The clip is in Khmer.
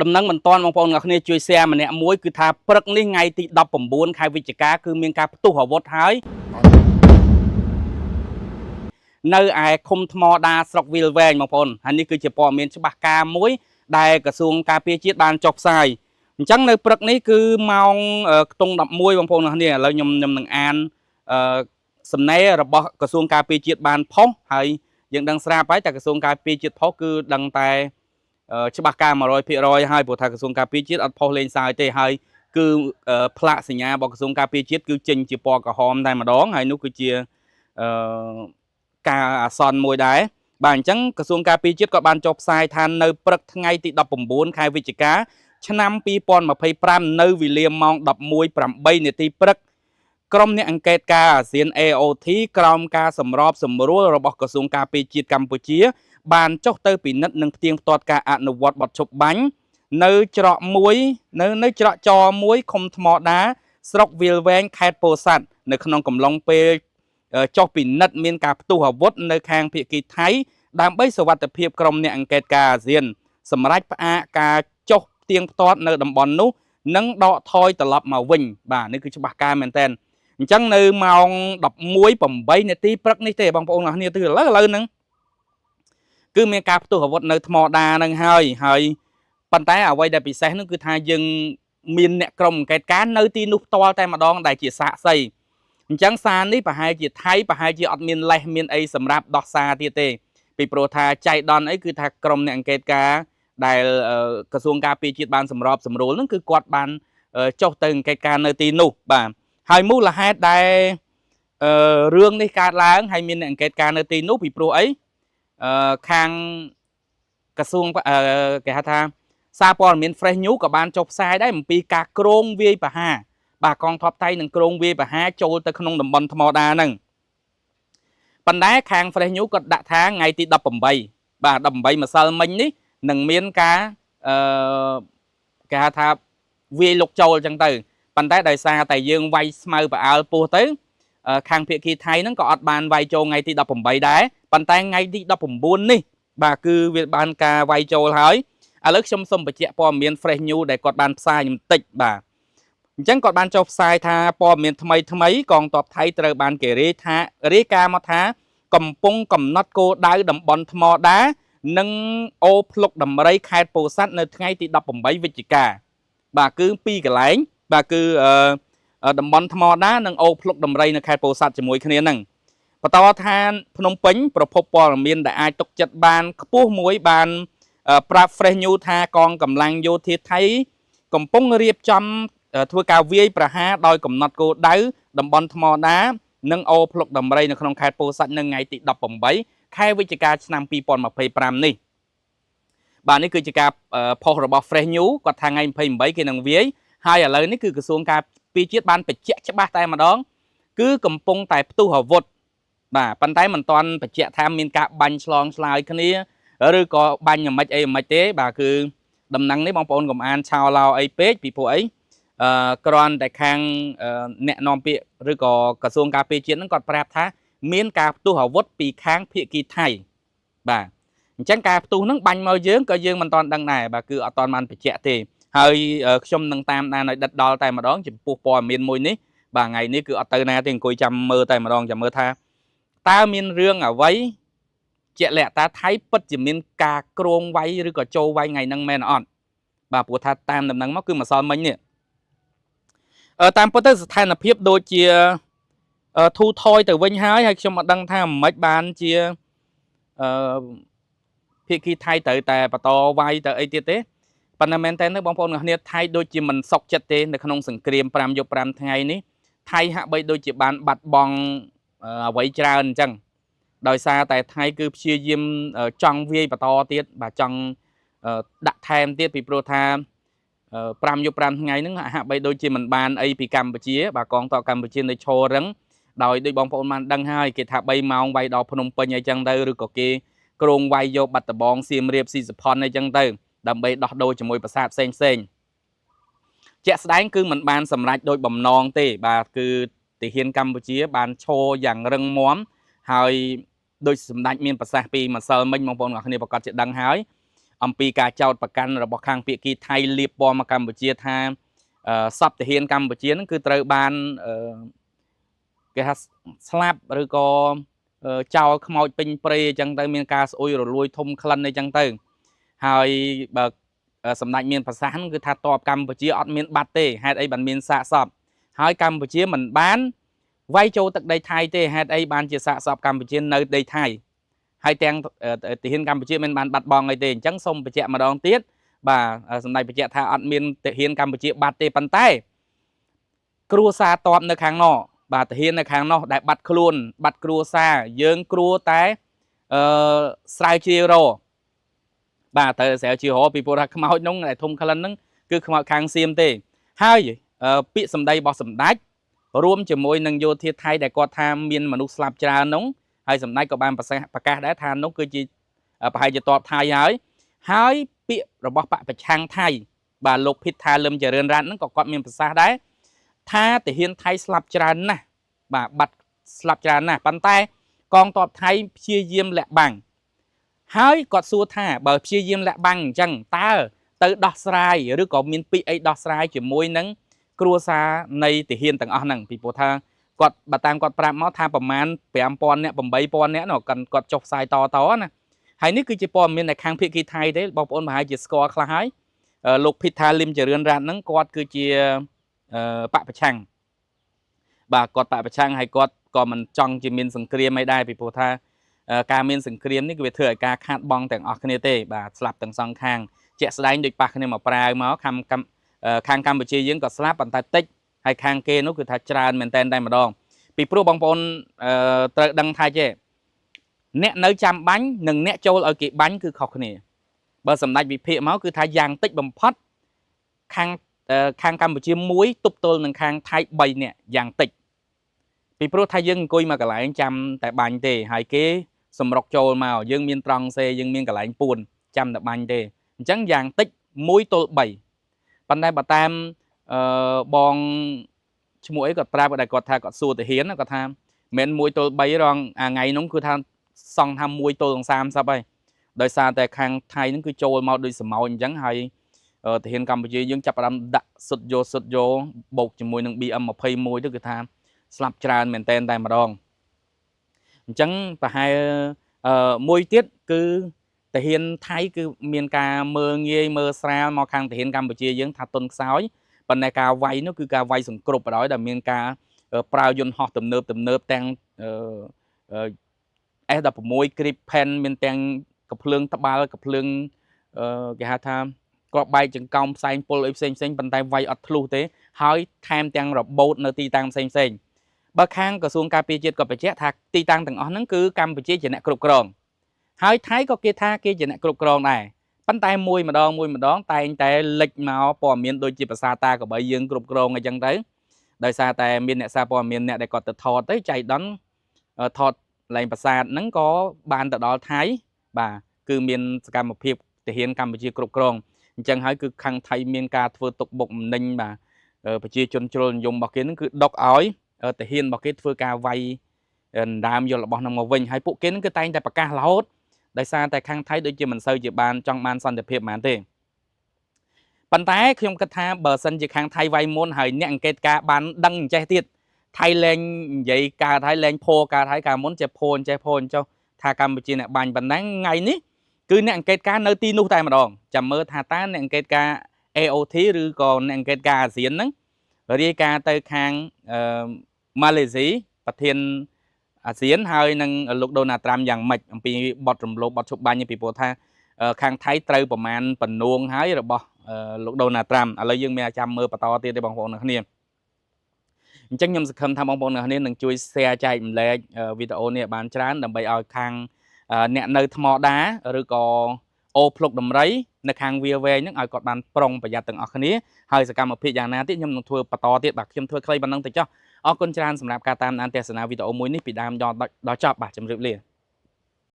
ដំណឹងមិនតាន់បងប្អូនអ្នកគ្នាជួយ share ម្នាក់មួយគឺថាព្រឹកនេះថ្ងៃទី19ខែវិច្ឆិកាគឺមានការផ្ទុះអាវុធហើយនៅឯឃុំថ្មដាស្រុកវាលវែងបងប្អូនហើយនេះគឺជាព័ត៌មានច្បាស់ការមួយដែលក្រសួងការពារជាតិបានចុះផ្សាយអញ្ចឹងនៅព្រឹកនេះគឺម៉ោងខ្ទង់11បងប្អូនអ្នកគ្នាឥឡូវខ្ញុំនឹងអានសំណេររបស់ក្រសួងការពារជាតិបានផុសហើយយើងដឹងស្រាប់ហើយតែក្រសួងការពារជាតិផុសគឺដឹងតែច្បាស់ការ 100% ហើយព្រោះថាក្រសួងការពារជាតិអត់ផុសលេងសើចទេហើយគឺផ្លាកសញ្ញារបស់ក្រសួងការពារជាតិគឺចេញជាពណ៌ក្រហមតែម្ដងហើយនោះគឺជាការអាសន្នមួយដែរបាទអញ្ចឹងក្រសួងការពារជាតិក៏បានចុះផ្សាយថានៅព្រឹកថ្ងៃទី19ខែវិច្ឆិកាឆ្នាំ2025នៅវេលាម៉ោង 11:08 នាទីព្រឹកក្រុមអ្នកអង្កេតការអាស៊ាន AOT ក្រោមការសម្របសម្រួលរបស់ក្រសួងការពារជាតិកម្ពុជាបានចុះទៅពិនិត្យនិងផ្ទៀងផ្ទាត់ការអនុវត្តបទឈប់បាញ់នៅច្រកមួយនៅច្រកចមួយឃុំថ្មដាស្រុកវាលវែងខេត្តពោធិ៍សាត់នៅក្នុងកំឡុងពេលចុះពិនិត្យមានការផ្ទុះអាវុធនៅខាងភាគីថៃដើម្បីសុវត្ថិភាពក្រុមអ្នកអង្កេតការអាស៊ានសម្រាប់ផ្អាកការចុះផ្ទៀងផ្ទាត់នៅតំបន់នោះនិងដកថយត្រឡប់មកវិញបាទនេះគឺច្បាស់ការមែនតើអញ្ចឹងនៅម៉ោង 11:08 នាទីព្រឹកនេះទេបងប្អូនអរគ្នាទៅឥឡូវហ្នឹងគឺមានការផ្ទុះអាវុធនៅថ្មដានឹងហើយប៉ុន្តែអ្វីដែលពិសេសនោះគឺថាយើងមានអ្នកក្រុមអង្កេតការនៅទីនោះផ្ទាល់តែម្ដងដែលជាសាក្សីអញ្ចឹងសារនេះប្រហែលជាថៃប្រហែលជាអត់មានលេសមានអីសម្រាប់ដោះសារទៀតទេពីព្រោះថាចៃដន្យអីគឺថាក្រុមអ្នកអង្កេតការដែលក្រសួងការពារជាតិបានសម្របសម្រួលហ្នឹងគឺគាត់បានចុះទៅអង្កេតការនៅទីនោះបាទហើយមូលហេតុដែលរឿងនេះកើតឡើងហើយមានអ្នកអង្កេតការនៅទីនោះពីព្រោះអីខាងក្រសួងគេហៅថាសារព័ត៌មាន Fresh News ក៏បានចុះផ្សាយដែរអំពីការក្រងវាយប្រហារបាទកងទ័ពថៃនឹងក្រងវាយប្រហារចូលទៅក្នុងតំបន់ថ្មដាហ្នឹងប៉ុន្តែខាង Fresh News គាត់ដាក់ថាថ្ងៃទី18បាទ18ម្សិលមិញនេះនឹងមានការគេហៅថាវាយលុកចូលអញ្ចឹងទៅប៉ុន្តែដោយសារតែយើងវាយស្មៅប្រអើលពោះទៅខាងភាគីថៃហ្នឹងក៏អត់បានវាយចូលថ្ងៃទី18ដែរប៉ុន្តែថ្ងៃទី19នេះបាទគឺវាបានការវាយចូលហើយឥឡូវខ្ញុំសូមបញ្ជាក់ព័ត៌មាន Fresh News ដែលគាត់បានផ្សាយបន្តិចបាទអញ្ចឹងគាត់បានចុះផ្សាយថាព័ត៌មានថ្មីកងទ័ពថៃត្រូវបានគេរាយការណ៍មកថាកំពុងកំណត់គោលដៅតំបន់ថ្មដានិងអូភ្លុកដំរីខេត្តពោធិ៍សាត់នៅថ្ងៃទី18វិច្ឆិកាបាទគឺ2កន្លែងបាទគឺតំបន់ថ្មដានិងអូភ្លុកដំរីនៅខេត្តពោធិ៍សាត់ជាមួយគ្នាហ្នឹងបន្តថាភ្នំពេញប្រភពព័ត៌មានដែលអាចទុកចិត្តបានខ្ពស់មួយបានប្រាប់ Fresh News ថាកងកម្លាំងយោធាថៃកំពុងរៀបចំធ្វើការវាយប្រហារដោយកំណត់គោលដៅតំបន់ថ្មដានិងអូភ្លុកដំរីនៅក្នុងខេត្តពោធិ៍សាត់នៅថ្ងៃទី18ខែវិច្ឆិកាឆ្នាំ2025នេះបាទនេះគឺជាការផុសរបស់ Fresh News គាត់ថាថ្ងៃ28គេនឹងវាយហើយឥឡូវនេះគឺក្រសួងការពារជាតិបានបញ្ជាក់ច្បាស់តែម្ដងគឺកំពុងតែផ្ទុះអាវុធបាទប៉ុន្តែមិនទាន់បញ្ជាក់ថាមានការបាញ់ឆ្លងឆ្លើយគ្នាឬក៏បាញ់យ៉ាងម៉េចអីយ៉ាងម៉េចទេបាទគឺដំណឹងនេះបងប្អូនកុំអានឆោឡោអីពេកពីព្រោះអីគ្រាន់តែខាងអ្នកនាំពាក្យឬក៏ក្រសួងការពារជាតិហ្នឹងគាត់ប្រាប់ថាមានការផ្ទុះអាវុធពីខាងភាគីថៃបាទអញ្ចឹងការផ្ទុះហ្នឹងបាញ់មកយើងក៏យើងមិនទាន់ដឹងដែរបាទគឺអត់ទាន់បានបញ្ជាក់ទេហើយខ្ញុំនឹងតាមដានឲ្យដិតដល់តែម្ដងចំពោះព័ត៌មានមួយនេះបាទថ្ងៃនេះគឺអត់ទៅណាទេអង្គុយចាំមើលតែម្ដងចាំមើលថាតើមានរឿងអ្វីជាក់លាក់តើថៃពិតជាមានការក្រងវាយឬក៏ចូលវាយថ្ងៃហ្នឹងមែនអត់បាទព្រោះថាតាមដំណឹងមកគឺម្សិលមិញនេះតាមពិតទៅស្ថានភាពដូចជាធូរថយទៅវិញហើយខ្ញុំអត់ដឹងថាមិនបានជាភាគីថៃត្រូវតែបន្តវាយទៅអីទៀតទេប៉ុន្តែមែនតើនៅបងប្អូនទាំងគ្នាថៃដូចជាមិនសុខចិត្តទេនៅក្នុងសង្គ្រាម5យប់5ថ្ងៃនេះថៃហាក់បីដូចជាបានបាត់បង់អ្វីច្រើនអញ្ចឹងដោយសារតែថៃគឺព្យាយាមចង់វាយបន្តទៀតបាទចង់ដាក់ថែមទៀតពីព្រោះថា5យប់5ថ្ងៃហ្នឹងហាក់បីដូចជាមិនបានអីពីកម្ពុជាបាទកងទ័ពកម្ពុជានៅឈររឹងដោយដូចបងប្អូនបានដឹងហើយគេថា3ម៉ោងវាយដល់ភ្នំពេញអីចឹងទៅឬក៏គេក្រងវាយយកបាត់ដំបងសៀមរាបស៊ីសផុនអីចឹងទៅដើម្បីដោះដូរជាមួយប្រាសាទផ្សេងជាក់ស្ដែងគឺมันបានសម្រេចដោយបំណងទេបាទគឺទាហានកម្ពុជាបានឈរយ៉ាងរឹងមាំហើយដោយសម្ដេចមានប្រសាសន៍ពីម្សិលមិញបងប្អូនអ្នកគ្នាប្រកាសជាដឹងហើយ អំពីការចោទប្រកាន់របស់ខាងភាគីថៃលៀបពណ៌មកកម្ពុជាថាសពទាហានកម្ពុជាហ្នឹងគឺត្រូវបានគេថាស្លាប់ឬក៏ចោលខ្មោចពេញព្រៃអញ្ចឹងទៅមានការស្អុយរលួយធំក្លិនអីចឹងទៅហើយបើសម្ដេចមានប្រសាសន៍គឺថាតបកម្ពុជាអត់មានបាត់ទេហេតុអីបានមានសាកសពហើយកម្ពុជាមិនបានវាយចូលទឹកដីថៃទេហេតុអីបានជាសាកសពកម្ពុជានៅដីថៃហើយទាំងទាហានកម្ពុជាមិនបានបាត់បង់អីទេអញ្ចឹងសូមបញ្ជាក់ម្ដងទៀតបាទសម្ដេចបញ្ជាក់ថាអត់មានទាហានកម្ពុជាបាត់ទេប៉ុន្តែគ្រួសារតបនៅខាងនោះបាទទាហាននៅខាងនោះដែលបាត់ខ្លួនបាត់គ្រួសារយើងគ្រួតែស្រាវជ្រាវរកបាទទៅស្រាវជ្រាវរកពីព្រោះថាខ្មោចនោះដែលធំក្លិនហ្នឹងគឺខ្មោចខាងសៀមទេហើយពាក្យសម្ដីរបស់សម្ដេចរួមជាមួយនឹងយោធាថៃដែលគាត់ថាមានមនុស្សស្លាប់ច្រើននោះហើយសម្ដេចក៏បានប្រកាសដែរថានោះគឺជាប្រហែលជាតបថៃហើយពាក្យរបស់បកប្រឆាំងថៃបាទលោកភិតថាលឹមចរិនរ៉ាត់ហ្នឹងក៏គាត់មានប្រសាសន៍ដែរថាទាហានថៃស្លាប់ច្រើនណាស់បាទបាត់ស្លាប់ច្រើនណាស់ប៉ុន្តែកងទ័ពថៃព្យាយាមលាក់បាំងហើយគាត់សួរថាបើព្យាយាមលាក់បាំងអញ្ចឹងតើទៅដោះស្រាយឬក៏មានពាក្យអីដោះស្រាយជាមួយនឹងគ្រួសារនៃទាហានទាំងអស់ហ្នឹងពីព្រោះថាគាត់បើតាមគាត់ប្រាប់មកថាប្រមាណ 5000 នាក់ 8000 នាក់គាត់ចុះផ្សាយតណាហើយនេះគឺជាព័ត៌មាននៅខាងភាគីថៃទេបងប្អូនប្រហែលជាស្គាល់ខ្លះហើយលោកភិតថាលឹមចរិនរ៉ាត់ហ្នឹងគាត់គឺជាបកប្រឆាំងបាទគាត់បកប្រឆាំងហើយគាត់ក៏មិនចង់ជាមានសង្គ្រាមអីដែរពីព្រោះថាការមានសង្គ្រាមនេះគឺវាធ្វើឲ្យការខាតបង់ទាំងអស់គ្នាទេបាទស្លាប់ទាំងសងខាងជាក់ស្ដែងដូចប៉ះគ្នាមកប្រាវមកខាងកម្ពុជាយើងក៏ស្លាប់ប៉ុន្តែតិចហើយខាងគេនោះគឺថាច្រើនមែនតែនតែម្ដងពីព្រោះបងប្អូនត្រូវដឹងថាចេះអ្នកនៅចាំបាញ់និងអ្នកចូលឲ្យគេបាញ់គឺខុសគ្នាបើសម្ដេចវិភាគមកគឺថាយ៉ាងតិចបំផុតខាងកម្ពុជាមួយទប់ទល់នឹងខាងថៃ3នាក់យ៉ាងតិចពីព្រោះថាយើងអង្គុយមកកន្លែងចាំតែបាញ់ទេហើយគេសម្រុកចូលមកយើងមានត្រង់សេយើងមានកន្លែងពួនចាំតែបាញ់ទេអញ្ចឹងយ៉ាងតិច1ទល់3ប៉ុន្តែបើតាមបងឈ្មោះអីគាត់ប្រាប់គាត់ថាគាត់សួរទាហានគាត់ថាមិនមែន1ទល់3រងថ្ងៃនោះគឺថាសង់ថា1ទល់30ហើយដោយសារតែខាងថៃហ្នឹងគឺចូលមកដូចសមោចអញ្ចឹងហើយទាហានកម្ពុជាយើងចាប់ផ្ដើមដាក់សុទ្ធយោបូកជាមួយនឹង BM21 ទៅគឺថាស្លាប់ច្រើនមែនតែនតែម្ដងអញ្ចឹងប្រហែលមួយទៀតគឺទាហានថៃគឺមានការមើលងាយមើលស្រាលមកខាងទាហានកម្ពុជាយើងថាទុនខ្សោយប៉ុន្តែការវាយនោះគឺការវាយសង្គ្រប់បណ្ដោយដែលមានការប្រើយន្តហោះទំនើបទាំងS16 Gripen មានទាំងកំភ្លើងត្បាល់កំភ្លើងគេហៅថាគ្រាប់បែកចង្កោមផ្សែងពុលអីផ្សេងប៉ុន្តែវាយអត់ធ្លុះទេហើយថែមទាំងរបូតនៅទីតាំងផ្សេងបើខាងក្រសួងការពារជាតិក៏បញ្ជាក់ថាទីតាំងទាំងអស់ហ្នឹងគឺកម្ពុជាជាអ្នកគ្រប់គ្រងហើយថៃក៏គេថាគេជាអ្នកគ្រប់គ្រងដែរប៉ុន្តែមួយម្ដងតែងតែលេចមកព័ត៌មានដូចជាភាសាតាកបីយើងគ្រប់គ្រងអីចឹងទៅដោយសារតែមានអ្នកសារព័ត៌មានអ្នកដែលគាត់ទៅថតទៅចៃដន្យថតលែងប្រាសាទហ្នឹងក៏បានទៅដល់ថៃបាទគឺមានសកម្មភាពទាហានកម្ពុជាគ្រប់គ្រងអញ្ចឹងហើយគឺខាងថៃមានការធ្វើទុកបុកម្នេញបាទប្រជាជនជ្រុលនិយមរបស់គេហ្នឹងគឺដុកឲ្យទាហានរបស់គេធ្វើការវាយដើមយល់របស់នឹងមកវិញហើយពួកគេហ្នឹងគឺតែងតែប្រកាសរហូតដោយសារតែខាងថៃដូចជាមិនសូវជាបានចង់បានសន្តិភាពហ្មងទេប៉ុន្តែខ្ញុំគិតថាបើសិនជាខាងថៃវាយមុនហើយអ្នកអង្កេតការបានដឹងអញ្ចេះទៀតថៃលែងនិយាយកើតហើយលែងផោកើតហើយកាលមុនចេះផោអញ្ចេះចុះថាកម្ពុជាអ្នកបាញ់ប៉ុណ្ណឹងថ្ងៃនេះគឺអ្នកអង្កេតការនៅទីនោះតែម្ដងចាំមើលថាតើអ្នកអង្កេតការ AOT ឬក៏អ្នកអង្កេតការអាស៊ានហ្នឹងរាយការណ៍ទៅខាងម៉ាឡេស៊ីប្រធានអាស៊ានហើយនឹងលោកដូណាល់ត្រាំយ៉ាងម៉េចអំពីបទរំលោភបទឈប់បាញ់ពីព្រោះថាខាងថៃត្រូវប្រមាណប៉ុណ្ណួងហើយរបស់លោកដូណាល់ត្រាំឥឡូវយើងមានចាំមើលបន្តទៀតទេបងប្អូនអ្នកគ្នាអញ្ចឹងខ្ញុំសង្ឃឹមថាបងប្អូនអ្នកគ្នានឹងជួយ share ចែកម្លែកវីដេអូនេះបានច្រើនដើម្បីឲ្យខាងអ្នកនៅថ្មដាឬក៏អូភ្លុកដំរីនៅខាងវាវែងហ្នឹងឲ្យគាត់បានប្រុងប្រយ័ត្នទាំងអស់គ្នាហើយសកម្មភាពយ៉ាងណាទៀតខ្ញុំនឹងធ្វើបន្តទៀតបាទខ្ញុំធ្វើខ្លីប៉ុណ្ណឹងទៅចុះអរគុណច្រើនសម្រាប់ការតាមដានទស្សនាវីដេអូមួយនេះពីដើមដល់ចប់បាទជម្រាបលា